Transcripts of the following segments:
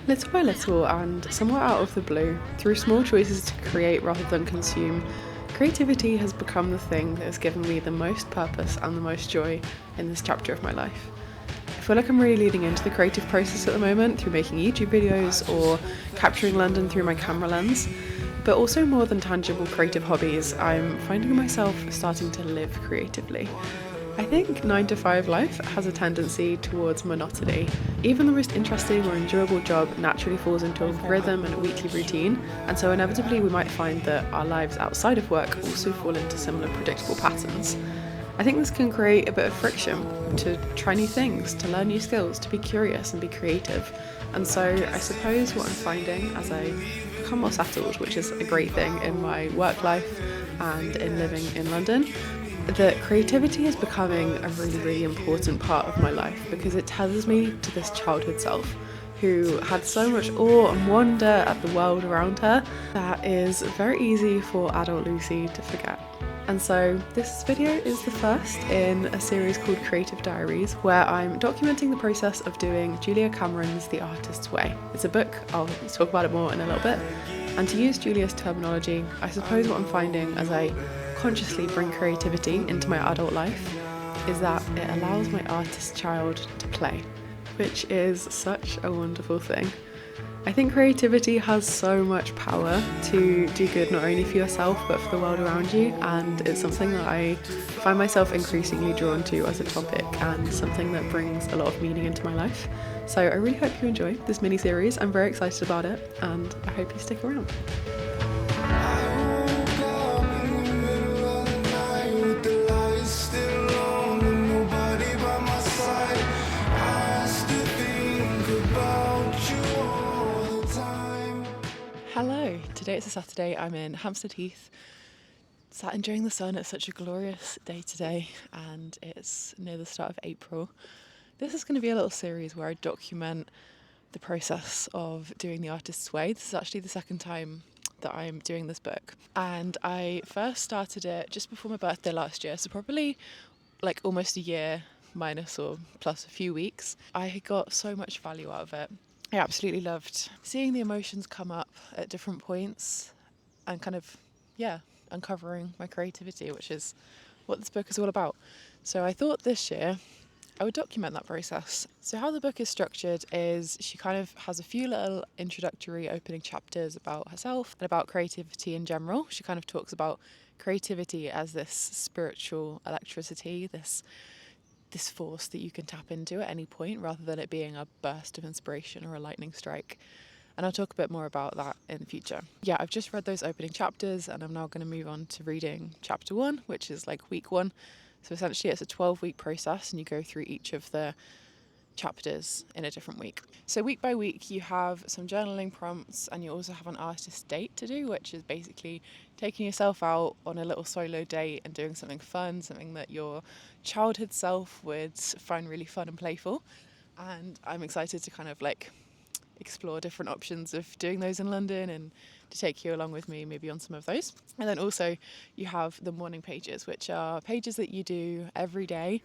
Little by little, and somewhat out of the blue, through small choices to create rather than consume, creativity has become the thing that has given me the most purpose and the most joy in this chapter of my life. I feel like I'm really leading into the creative process at the moment through making YouTube videos or capturing London through my camera lens. But also, more than tangible creative hobbies, I'm finding myself starting to live creatively. I think 9 to 5 life has a tendency towards monotony. Even the most interesting or enjoyable job naturally falls into a rhythm and a weekly routine, and so inevitably we might find that our lives outside of work also fall into similar predictable patterns. I think this can create a bit of friction to try new things, to learn new skills, to be curious and be creative. And so I suppose what I'm finding as I become more settled, which is a great thing in my work life and in living in London, that creativity is becoming a really, really important part of my life because it tethers me to this childhood self who had so much awe and wonder at the world around her that is very easy for adult Lucy to forget. And so this video is the first in a series called Creative Diaries, where I'm documenting the process of doing Julia Cameron's The Artist's Way. It's a book, I'll talk about it more in a little bit. And to use Julia's terminology, I suppose what I'm finding as I consciously bring creativity into my adult life is that it allows my artist child to play, which is such a wonderful thing. I think creativity has so much power to do good not only for yourself but for the world around you, and it's something that I find myself increasingly drawn to as a topic and something that brings a lot of meaning into my life. So I really hope you enjoy this mini series. I'm very excited about it and I hope you stick around. Hello, today it's a Saturday. I'm in Hampstead Heath, sat enjoying the sun. It's such a glorious day today and it's near the start of April. This is going to be a little series where I document the process of doing The Artist's Way. This is actually the second time that I'm doing this book, and I first started it just before my birthday last year, so probably like almost a year minus or plus a few weeks. I got so much value out of it. I absolutely loved seeing the emotions come up at different points and kind of, uncovering my creativity, which is what this book is all about. So I thought this year I would document that process. So how the book is structured is she kind of has a few little introductory opening chapters about herself and about creativity in general. She kind of talks about creativity as this spiritual electricity, this force that you can tap into at any point rather than it being a burst of inspiration or a lightning strike. And I'll talk a bit more about that in the future. Yeah, I've just read those opening chapters and I'm now going to move on to reading chapter 1, which is like week 1. So essentially it's a 12-week process and you go through each of the chapters in a different week. So week by week you have some journaling prompts and you also have an artist date to do, which is basically taking yourself out on a little solo date and doing something fun, something that your childhood self would find really fun and playful. And I'm excited to kind of like explore different options of doing those in London and to take you along with me maybe on some of those. And then also you have the morning pages, which are pages that you do every day.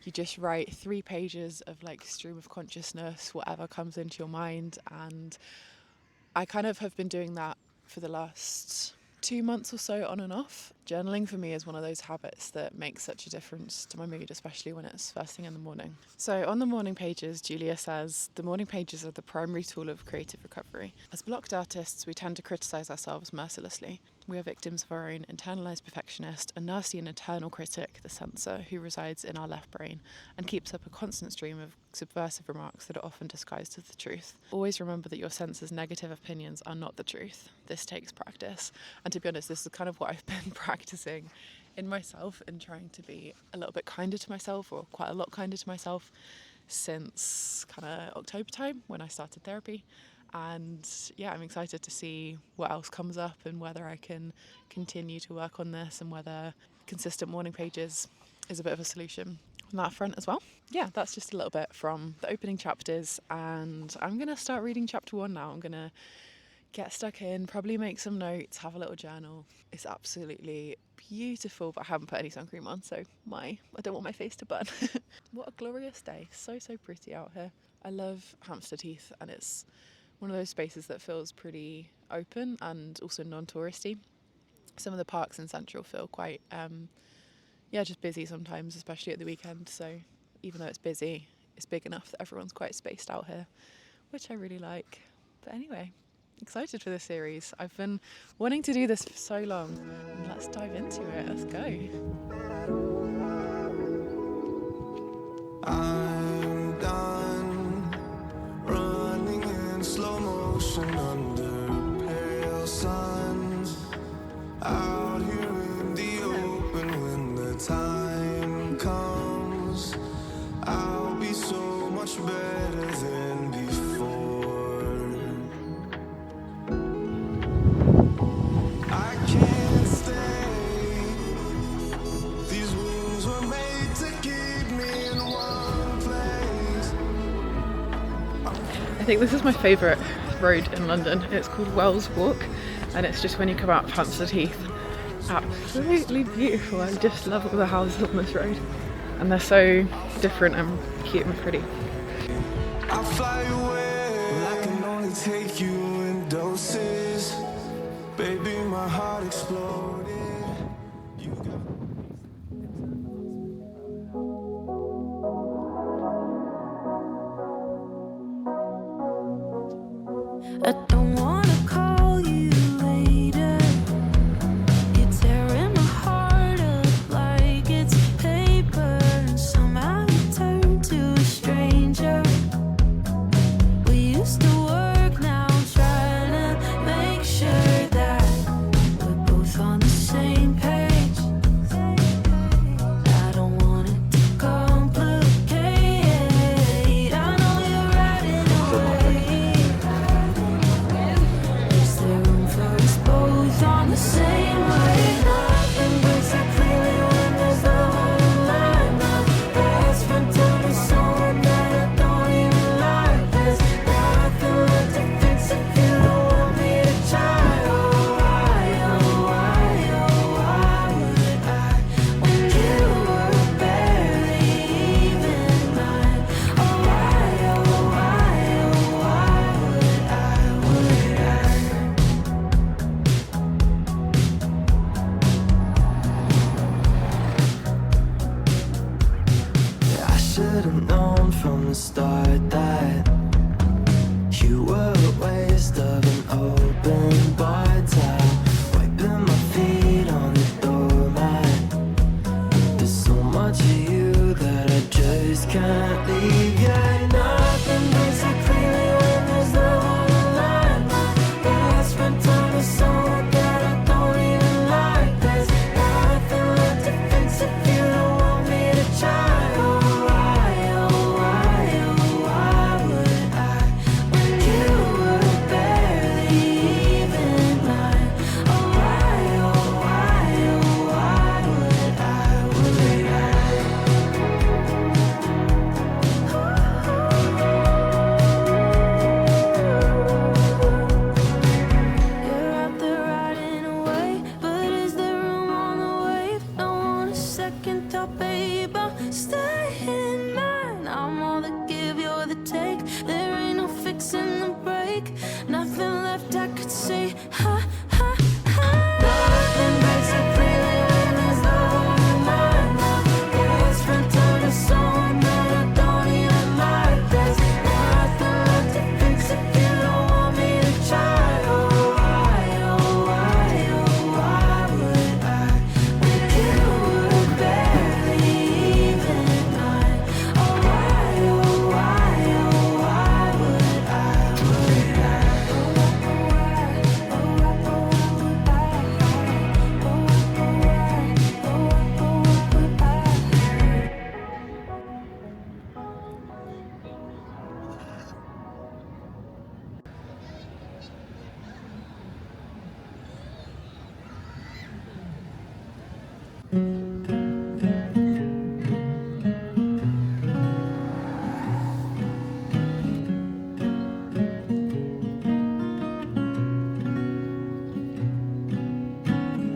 You just write 3 pages of like stream of consciousness, whatever comes into your mind. And I kind of have been doing that for the last 2 months or so, on and off. Journaling for me is one of those habits that makes such a difference to my mood, especially when it's first thing in the morning. So on the morning pages, Julia says, the morning pages are the primary tool of creative recovery. As blocked artists, we tend to criticise ourselves mercilessly. We are victims of our own internalised perfectionist, a nasty and eternal critic, the censor, who resides in our left brain and keeps up a constant stream of subversive remarks that are often disguised as the truth. Always remember that your sensor's negative opinions are not the truth. This takes practice. And to be honest, this is kind of what I've been practicing in myself and trying to be a little bit kinder to myself, or quite a lot kinder to myself, since kind of October time when I started therapy. And yeah, I'm excited to see what else comes up and whether I can continue to work on this and whether consistent morning pages is a bit of a solution on that front as well. Yeah, that's just a little bit from the opening chapters, and I'm going to start reading chapter 1 now. I'm going to get stuck in, probably make some notes, have a little journal. It's absolutely beautiful, but I haven't put any sun cream on, so I don't want my face to burn. What a glorious day. So pretty out here. I love Hampstead Heath, and it's one of those spaces that feels pretty open and also non-touristy. Some of the parks in Central feel quite, just busy sometimes, especially at the weekend. So even though it's busy, it's big enough that everyone's quite spaced out here, which I really like. But anyway, excited for this series. I've been wanting to do this for so long. And let's dive into it. Let's go. I'm done running in slow motion under pale suns, out here in the open. When the time comes, I'll be so much better than before. I can't stay. These wounds were made to keep me in one place. I think this is my favourite road in London. It's called Wells Walk, and it's just when you come out of Hampstead Heath. Absolutely beautiful. I just love all the houses on this road, and they're so different and cute and pretty. I'll fly away. Well, I can only take you in doses. Baby, my heart exploded. You got I don't wanna call you later. You're tearing my heart up like it's paper, and somehow you turn to a stranger. We used to work, now I'm trying to make sure that we're both on the same page. I don't want it to complicate. I know you're riding away. Is there room for us both on the same wave? Nothing breaks that clearly when there's love on the line. My best friend told me someone that I don't even like. There's nothing left to fix if you don't want me to try. Oh, why would I, when you were barely even mine? Oh, why would I? I should have known from the start that you were a waste of an open bar tab, wiping my feet on the doormat. There's so much of you that I just can't leave. Yeah, nothing breaks so clearly when there's love on the line. My best friend told me someone that I don't even like. There's nothing left to fix if you don't want me to try. Oh, why would I, when you were barely even mine? Oh, why would I? You're out there riding away, but is there room on the wave? Don't want a second thought, babe. I'll stay in mine. I'm all the give, you're the take. There ain't no fixing the break. Nothing left I could say. Ha ha ha. Nothing breaks so clearly when there's love on the line. My best friend told me someone that I don't even like. There's nothing left to fix if you don't want me to try. Oh, why would I, when you were barely even mine? Oh, why would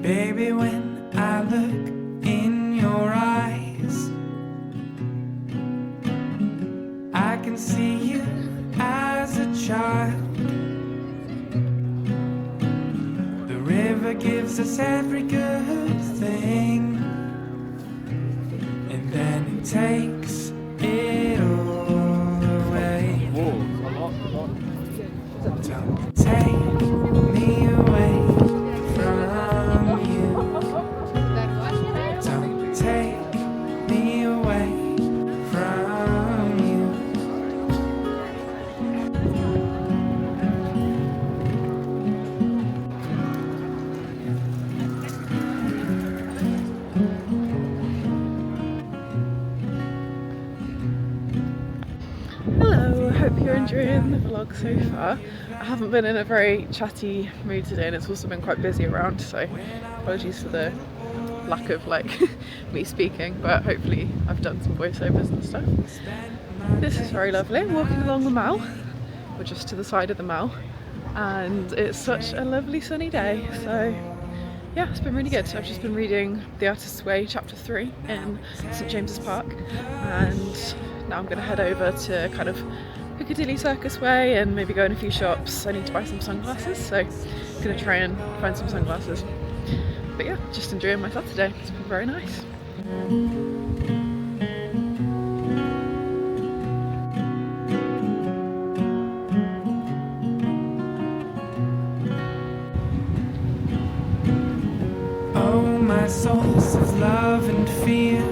Baby, when I look in your eyes, I can see you as a child. Lord gives us every good thing, and then He takes it all away. Don't take me away from you. Don't take me away from you. Hello, hope you're enjoying the vlog so far. I haven't been in a very chatty mood today, and it's also been quite busy around, so apologies for the lack of me speaking, but hopefully I've done some voiceovers and stuff. This is very lovely. I'm walking along the Mall, or just to the side of the Mall, and it's such a lovely sunny day, so yeah, it's been really good. I've just been reading The Artist's Way chapter 3 in St James's Park, and now I'm going to head over to kind of Piccadilly Circus Way and maybe go in a few shops. I need to buy some sunglasses, so I'm going to try and find some sunglasses. But yeah, just enjoying my Saturday. It's been very nice. Oh, my souls of love and fear,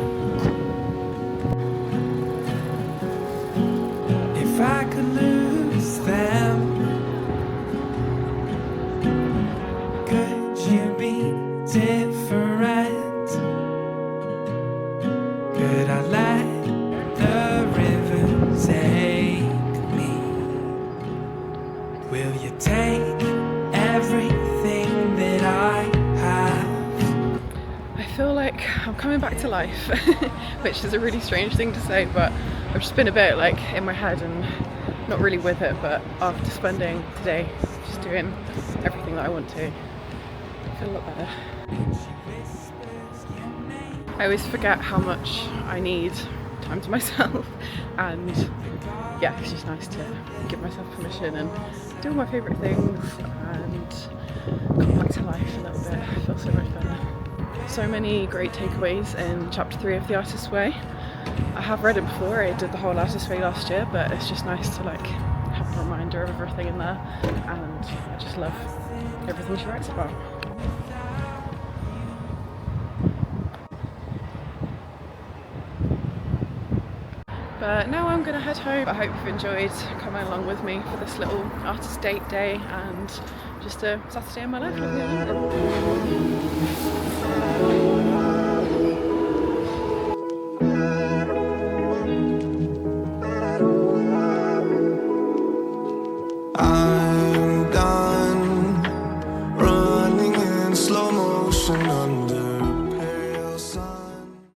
if I could lose them, could you be different? Could I let the river take me? Will you take everything that I have? I feel like I'm coming back to life, which is a really strange thing to say, but I've just been a bit in my head and not really with it, but after spending today just doing everything that I want to, I feel a lot better. I always forget how much I need time to myself, and yeah, it's just nice to give myself permission and do all my favourite things and come back to life a little bit. I feel so much better. So many great takeaways in chapter 3 of The Artist's Way. I have read it before, I did the whole Artist's Way last year, but it's just nice to have a reminder of everything in there, and I just love everything she writes about. But now I'm going to head home. I hope you've enjoyed coming along with me for this little artist date day and just a Saturday in my life. I